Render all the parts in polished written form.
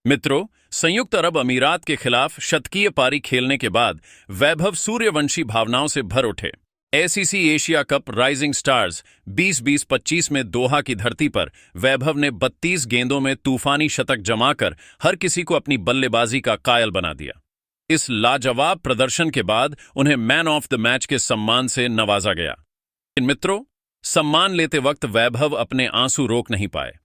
मित्रों, संयुक्त अरब अमीरात के खिलाफ शतकीय पारी खेलने के बाद वैभव सूर्यवंशी भावनाओं से भर उठे। ACC Asia cup rising stars 2020-25 में दोहा की धरती पर वैभव ने 32 गेंदों में तूफानी शतक जमाकर हर किसी को अपनी बल्लेबाजी का कायल बना दिया। इस लाजवाब प्रदर्शन के बाद उन्हें मैन ऑफ द मैच के सम्मान से नवाजा गया। लेकिन मित्रों, सम्मान लेते वक्त वैभव अपने आंसू रोक नहीं पाए।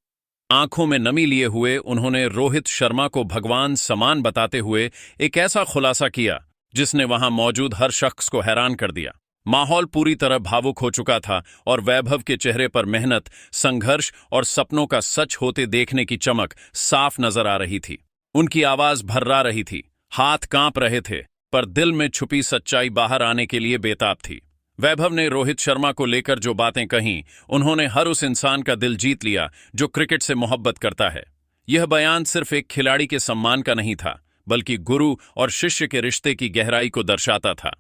आंखों में नमी लिए हुए उन्होंने रोहित शर्मा को भगवान समान बताते हुए एक ऐसा खुलासा किया जिसने वहां मौजूद हर शख्स को हैरान कर दिया। माहौल पूरी तरह भावुक हो चुका था और वैभव के चेहरे पर मेहनत, संघर्ष और सपनों का सच होते देखने की चमक साफ नजर आ रही थी। उनकी आवाज भर्रा रही थी, हाथ कांप रहे थे, पर दिल में छुपी सच्चाई बाहर आने के लिए बेताब थी। वैभव ने रोहित शर्मा को लेकर जो बातें कहीं, उन्होंने हर उस इंसान का दिल जीत लिया जो क्रिकेट से मोहब्बत करता है। यह बयान सिर्फ एक खिलाड़ी के सम्मान का नहीं था, बल्कि गुरु और शिष्य के रिश्ते की गहराई को दर्शाता था।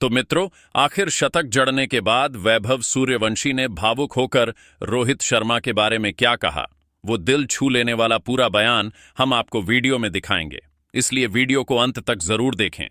तो मित्रों, आखिर शतक जड़ने के बाद वैभव सूर्यवंशी ने भावुक होकर रोहित शर्मा के बारे में क्या कहा, वो दिल छू लेने वाला पूरा बयान हम आपको वीडियो में दिखाएंगे, इसलिए वीडियो को अंत तक जरूर देखें।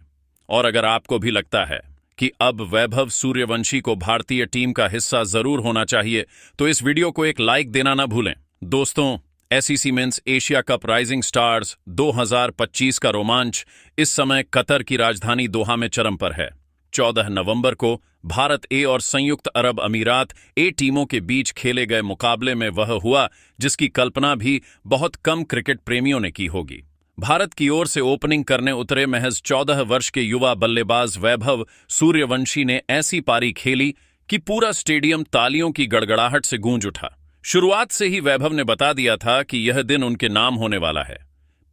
और अगर आपको भी लगता है कि अब वैभव सूर्यवंशी को भारतीय टीम का हिस्सा जरूर होना चाहिए, तो इस वीडियो को एक लाइक देना ना भूलें। दोस्तों, ACC men's Asia cup rising stars 2025 का रोमांच इस समय कतर की राजधानी दोहा में चरम पर है। 14 नवंबर को भारत ए और संयुक्त अरब अमीरात ए टीमों के बीच खेले गए मुकाबले में वह हुआ जिसकी कल्पना भी बहुत कम क्रिकेट प्रेमियों ने की होगी। भारत की ओर से ओपनिंग करने उतरे महज 14 वर्ष के युवा बल्लेबाज वैभव सूर्यवंशी ने ऐसी पारी खेली कि पूरा स्टेडियम तालियों की गड़गड़ाहट से गूंज उठा। शुरुआत से ही वैभव ने बता दिया था कि यह दिन उनके नाम होने वाला है।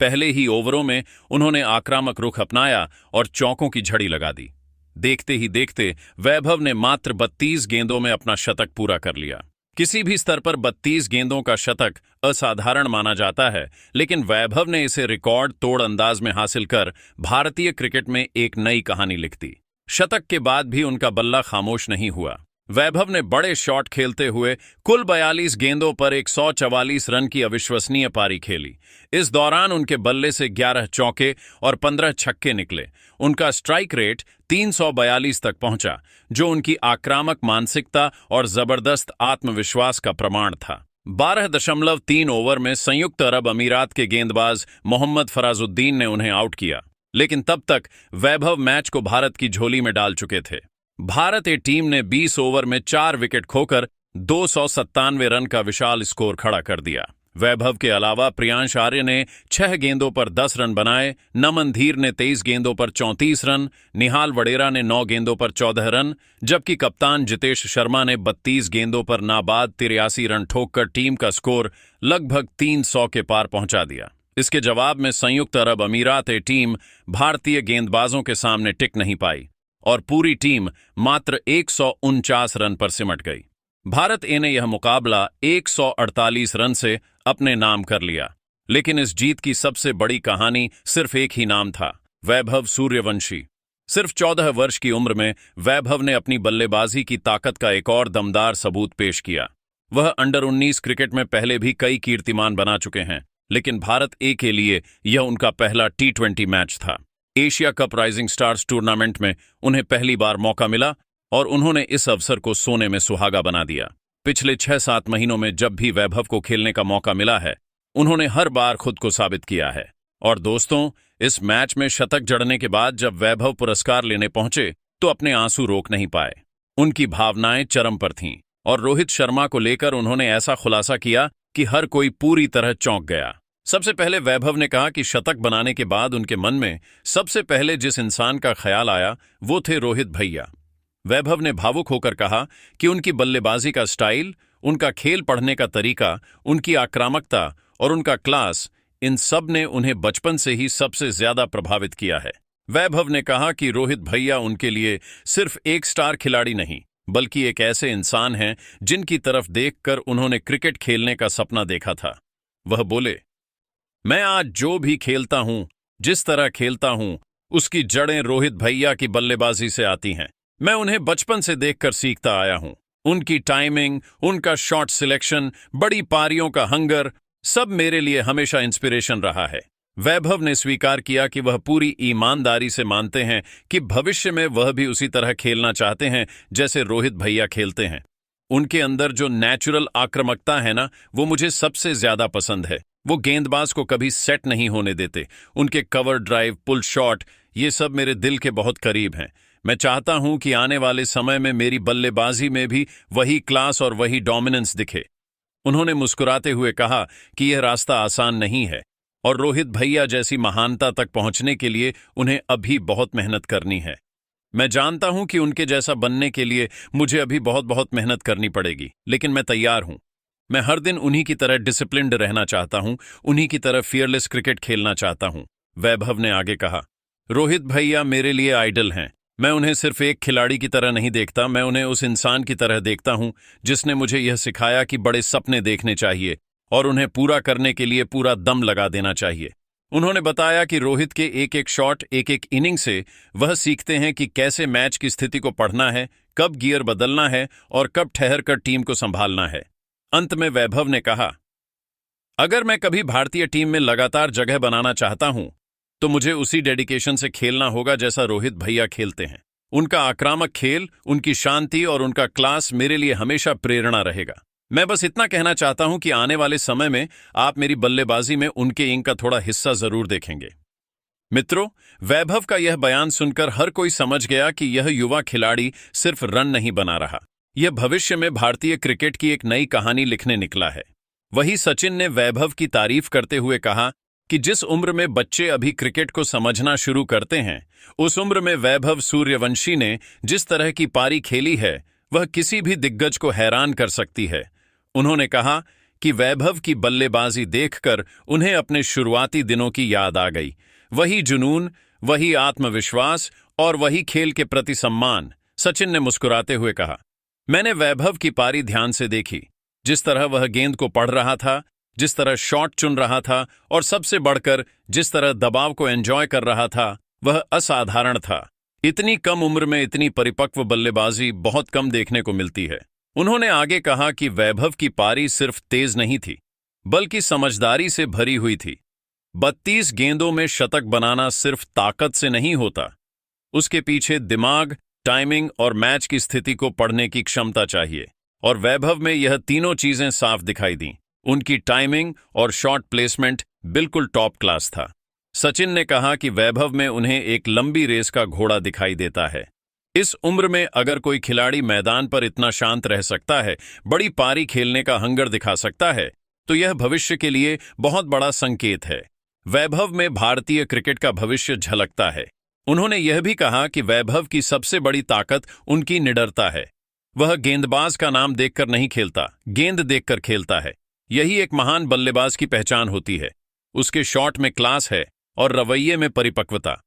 पहले ही ओवरों में उन्होंने आक्रामक रुख अपनाया और चौकों की झड़ी लगा दी। देखते ही देखते वैभव ने मात्र 32 गेंदों में अपना शतक पूरा कर लिया। किसी भी स्तर पर 32 गेंदों का शतक असाधारण माना जाता है, लेकिन वैभव ने इसे रिकॉर्ड तोड़ अंदाज में हासिल कर भारतीय क्रिकेट में एक नई कहानी लिख दी। शतक के बाद भी उनका बल्ला खामोश नहीं हुआ। वैभव ने बड़े शॉट खेलते हुए कुल 42 गेंदों पर 144 रन की अविश्वसनीय पारी खेली। इस दौरान उनके बल्ले से 11 चौके और 15 छक्के निकले। उनका स्ट्राइक रेट 342 तक पहुंचा, जो उनकी आक्रामक मानसिकता और जबरदस्त आत्मविश्वास का प्रमाण था। 12.3 ओवर में संयुक्त अरब अमीरात के गेंदबाज मोहम्मद फराजुद्दीन ने उन्हें आउट किया, लेकिन तब तक वैभव मैच को भारत की झोली में डाल चुके थे। भारत ए टीम ने 20 ओवर में 4 विकेट खोकर 297 रन का विशाल स्कोर खड़ा कर दिया। वैभव के अलावा प्रियांश आर्य ने 6 गेंदों पर 10 रन बनाए, नमन धीर ने 23 गेंदों पर 34 रन, निहाल वडेरा ने 9 गेंदों पर 14 रन, जबकि कप्तान जितेश शर्मा ने 32 गेंदों पर नाबाद 83 रन ठोककर टीम का स्कोर लगभग 300 के पार पहुंचा दिया। इसके जवाब में संयुक्त अरब अमीरात ए टीम भारतीय गेंदबाजों के सामने टिक नहीं पाई और पूरी टीम मात्र 149 रन पर सिमट गई। भारत ए ने यह मुकाबला 148 रन से अपने नाम कर लिया, लेकिन इस जीत की सबसे बड़ी कहानी सिर्फ एक ही नाम था, वैभव सूर्यवंशी। सिर्फ 14 वर्ष की उम्र में वैभव ने अपनी बल्लेबाजी की ताकत का एक और दमदार सबूत पेश किया। वह अंडर 19 क्रिकेट में पहले भी कई कीर्तिमान बना चुके हैं, लेकिन भारत ए के लिए यह उनका पहला T20 मैच था। Asia cup rising stars tournament में उन्हें पहली बार मौका मिला और उन्होंने इस अवसर को सोने में सुहागा बना दिया। पिछले 6-7 महीनों में जब भी वैभव को खेलने का मौका मिला है, उन्होंने हर बार खुद को साबित किया है। और दोस्तों, इस मैच में शतक जड़ने के बाद जब वैभव पुरस्कार लेने पहुंचे तो अपने आंसू रोक नहीं पाए। उनकी भावनाएं चरम पर थीं और रोहित शर्मा को लेकर उन्होंने ऐसा खुलासा किया कि हर कोई पूरी तरह चौंक गया। सबसे पहले वैभव ने कहा कि शतक बनाने के बाद उनके मन में सबसे पहले जिस इंसान का ख्याल आया वो थे रोहित भैया। वैभव ने भावुक होकर कहा कि उनकी बल्लेबाजी का स्टाइल, उनका खेल पढ़ने का तरीका, उनकी आक्रामकता और उनका क्लास, इन सब ने उन्हें बचपन से ही सबसे ज्यादा प्रभावित किया है। वैभव ने कहा कि रोहित भैया उनके लिए सिर्फ एक स्टार खिलाड़ी नहीं, बल्कि एक ऐसे इंसान हैं जिनकी तरफ देखकर उन्होंने क्रिकेट खेलने का सपना देखा था। वह बोले, मैं आज जो भी खेलता हूं, जिस तरह खेलता हूं, उसकी जड़ें रोहित भैया की बल्लेबाजी से आती हैं। मैं उन्हें बचपन से देखकर सीखता आया हूं। उनकी टाइमिंग, उनका शॉट सिलेक्शन, बड़ी पारियों का हंगर, सब मेरे लिए हमेशा इंस्पिरेशन रहा है। वैभव ने स्वीकार किया कि वह पूरी ईमानदारी से मानते हैं कि भविष्य में वह भी उसी तरह खेलना चाहते हैं जैसे रोहित भैया खेलते हैं। उनके अंदर जो नेचुरल आक्रामकता है ना, वो मुझे सबसे ज्यादा पसंद है। वो गेंदबाज को कभी सेट नहीं होने देते। उनके कवर ड्राइव, पुल शॉट, ये सब मेरे दिल के बहुत करीब हैं। मैं चाहता हूं कि आने वाले समय में मेरी बल्लेबाजी में भी वही क्लास और वही डोमिनेंस दिखे। उन्होंने मुस्कुराते हुए कहा कि यह रास्ता आसान नहीं है और रोहित भैया जैसी महानता तक पहुंचने के लिए उन्हें अभी बहुत मेहनत करनी है। मैं जानता हूं कि उनके जैसा बनने के लिए मुझे अभी बहुत बहुत मेहनत करनी पड़ेगी, लेकिन मैं तैयार हूं। मैं हर दिन उन्हीं की तरह डिसिप्लिन्ड रहना चाहता हूं, उन्हीं की तरह फियरलेस क्रिकेट खेलना चाहता हूं। वैभव ने आगे कहा, रोहित भैया मेरे लिए आइडल हैं। मैं उन्हें सिर्फ एक खिलाड़ी की तरह नहीं देखता, मैं उन्हें उस इंसान की तरह देखता हूं जिसने मुझे यह सिखाया कि बड़े सपने देखने चाहिए और उन्हें पूरा करने के लिए पूरा दम लगा देना चाहिए। उन्होंने बताया कि रोहित के एक एक शॉट, एक एक इनिंग से वह सीखते हैं कि कैसे मैच की स्थिति को पढ़ना है, कब गियर बदलना है और कब ठहर कर टीम को संभालना है। अंत में वैभव ने कहा, अगर मैं कभी भारतीय टीम में लगातार जगह बनाना चाहता हूं तो मुझे उसी डेडिकेशन से खेलना होगा जैसा रोहित भैया खेलते हैं। उनका आक्रामक खेल, उनकी शांति और उनका क्लास मेरे लिए हमेशा प्रेरणा रहेगा। मैं बस इतना कहना चाहता हूं कि आने वाले समय में आप मेरी बल्लेबाजी में उनके इंक का थोड़ा हिस्सा जरूर देखेंगे। मित्रों, वैभव का यह बयान सुनकर हर कोई समझ गया कि यह युवा खिलाड़ी सिर्फ रन नहीं बना रहा, यह भविष्य में भारतीय क्रिकेट की एक नई कहानी लिखने निकला है। वही सचिन ने वैभव की तारीफ करते हुए कहा कि जिस उम्र में बच्चे अभी क्रिकेट को समझना शुरू करते हैं, उस उम्र में वैभव सूर्यवंशी ने जिस तरह की पारी खेली है वह किसी भी दिग्गज को हैरान कर सकती है। उन्होंने कहा कि वैभव की बल्लेबाजी देखकर उन्हें अपने शुरुआती दिनों की याद आ गई। वही जुनून, वही आत्मविश्वास और वही खेल के प्रति सम्मान। सचिन ने मुस्कुराते हुए कहा, मैंने वैभव की पारी ध्यान से देखी। जिस तरह वह गेंद को पढ़ रहा था, जिस तरह शॉट चुन रहा था और सबसे बढ़कर जिस तरह दबाव को एंजॉय कर रहा था, वह असाधारण था। इतनी कम उम्र में इतनी परिपक्व बल्लेबाजी बहुत कम देखने को मिलती है। उन्होंने आगे कहा कि वैभव की पारी सिर्फ तेज नहीं थी, बल्कि समझदारी से भरी हुई थी। 32 गेंदों में शतक बनाना सिर्फ ताकत से नहीं होता, उसके पीछे दिमाग, टाइमिंग और मैच की स्थिति को पढ़ने की क्षमता चाहिए। और वैभव में यह तीनों चीजें साफ दिखाई दीं। उनकी टाइमिंग और शॉट प्लेसमेंट बिल्कुल टॉप क्लास था। सचिन ने कहा कि वैभव में उन्हें एक लंबी रेस का घोड़ा दिखाई देता है। इस उम्र में अगर कोई खिलाड़ी मैदान पर इतना शांत रह सकता है, बड़ी पारी खेलने का हंगर दिखा सकता है, तो यह भविष्य के लिए बहुत बड़ा संकेत है। वैभव में भारतीय क्रिकेट का भविष्य झलकता है। उन्होंने यह भी कहा कि वैभव की सबसे बड़ी ताकत उनकी निडरता है। वह गेंदबाज का नाम देखकर नहीं खेलता, गेंद देखकर खेलता है। यही एक महान बल्लेबाज की पहचान होती है। उसके शॉट में क्लास है और रवैये में परिपक्वता।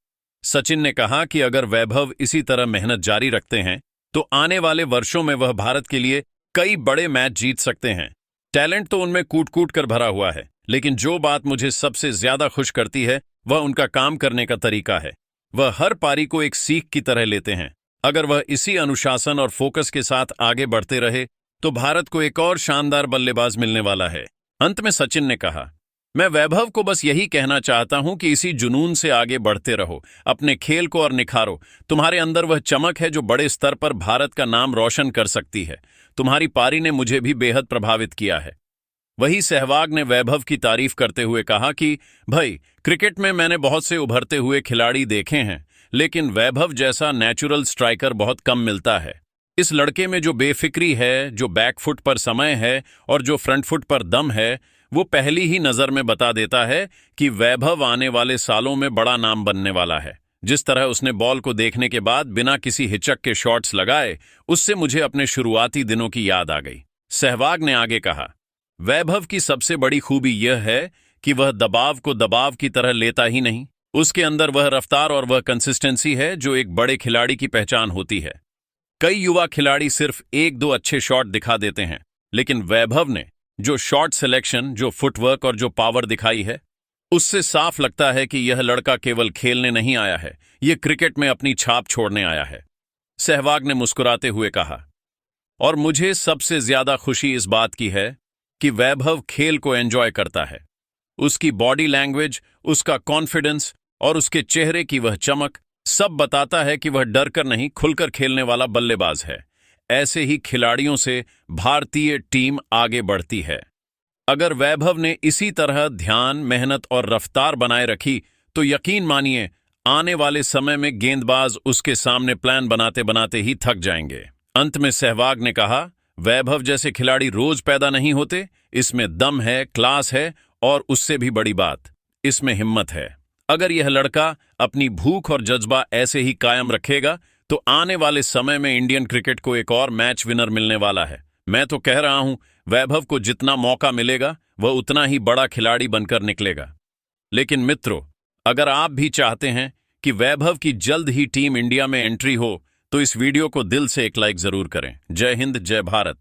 सचिन ने कहा कि अगर वैभव इसी तरह मेहनत जारी रखते हैं तो आने वाले वर्षों में वह भारत के लिए कई बड़े मैच जीत सकते हैं। टैलेंट तो उनमें कूट कूट कर भरा हुआ है, लेकिन जो बात मुझे सबसे ज्यादा खुश करती है वह उनका काम करने का तरीका है। वह हर पारी को एक सीख की तरह लेते हैं। अगर वह इसी अनुशासन और फोकस के साथ आगे बढ़ते रहे तो भारत को एक और शानदार बल्लेबाज मिलने वाला है। अंत में सचिन ने कहा, मैं वैभव को बस यही कहना चाहता हूं कि इसी जुनून से आगे बढ़ते रहो, अपने खेल को और निखारो। तुम्हारे अंदर वह चमक है जो बड़े स्तर पर भारत का नाम रोशन कर सकती है। तुम्हारी पारी ने मुझे भी बेहद प्रभावित किया है। वही सहवाग ने वैभव की तारीफ करते हुए कहा कि भाई, क्रिकेट में मैंने बहुत से उभरते हुए खिलाड़ी देखे हैं, लेकिन वैभव जैसा नेचुरल स्ट्राइकर बहुत कम मिलता है। इस लड़के में जो बेफिक्री है, जो बैकफुट पर समय है और जो फ्रंट फुट पर दम है, वो पहली ही नजर में बता देता है कि वैभव आने वाले सालों में बड़ा नाम बनने वाला है। जिस तरह उसने बॉल को देखने के बाद बिना किसी हिचक के शॉट्स लगाए, उससे मुझे अपने शुरुआती दिनों की याद आ गई। सहवाग ने आगे कहा, वैभव की सबसे बड़ी खूबी यह है कि वह दबाव को दबाव की तरह लेता ही नहीं। उसके अंदर वह रफ्तार और वह कंसिस्टेंसी है जो एक बड़े खिलाड़ी की पहचान होती है। कई युवा खिलाड़ी सिर्फ एक दो अच्छे शॉट दिखा देते हैं, लेकिन वैभव ने जो शॉट सिलेक्शन, जो फुटवर्क और जो पावर दिखाई है, उससे साफ लगता है कि यह लड़का केवल खेलने नहीं आया है, यह क्रिकेट में अपनी छाप छोड़ने आया है। सहवाग ने मुस्कुराते हुए कहा, और मुझे सबसे ज्यादा खुशी इस बात की है कि वैभव खेल को एंजॉय करता है। उसकी बॉडी लैंग्वेज, उसका कॉन्फिडेंस और उसके चेहरे की वह चमक सब बताता है कि वह डरकर नहीं खुलकर खेलने वाला बल्लेबाज है। ऐसे ही खिलाड़ियों से भारतीय टीम आगे बढ़ती है। अगर वैभव ने इसी तरह ध्यान, मेहनत और रफ्तार बनाए रखी तो यकीन मानिए आने वाले समय में गेंदबाज उसके सामने प्लान बनाते बनाते ही थक जाएंगे। अंत में सहवाग ने कहा, वैभव जैसे खिलाड़ी रोज पैदा नहीं होते। इसमें दम है, क्लास है और उससे भी बड़ी बात, इसमें हिम्मत है। अगर यह लड़का अपनी भूख और जज्बा ऐसे ही कायम रखेगा तो आने वाले समय में इंडियन क्रिकेट को एक और मैच विनर मिलने वाला है। मैं तो कह रहा हूं, वैभव को जितना मौका मिलेगा वह उतना ही बड़ा खिलाड़ी बनकर निकलेगा। लेकिन मित्रों, अगर आप भी चाहते हैं कि वैभव की जल्द ही टीम इंडिया में एंट्री हो तो इस वीडियो को दिल से एक लाइक जरूर करें। जय हिंद, जय भारत।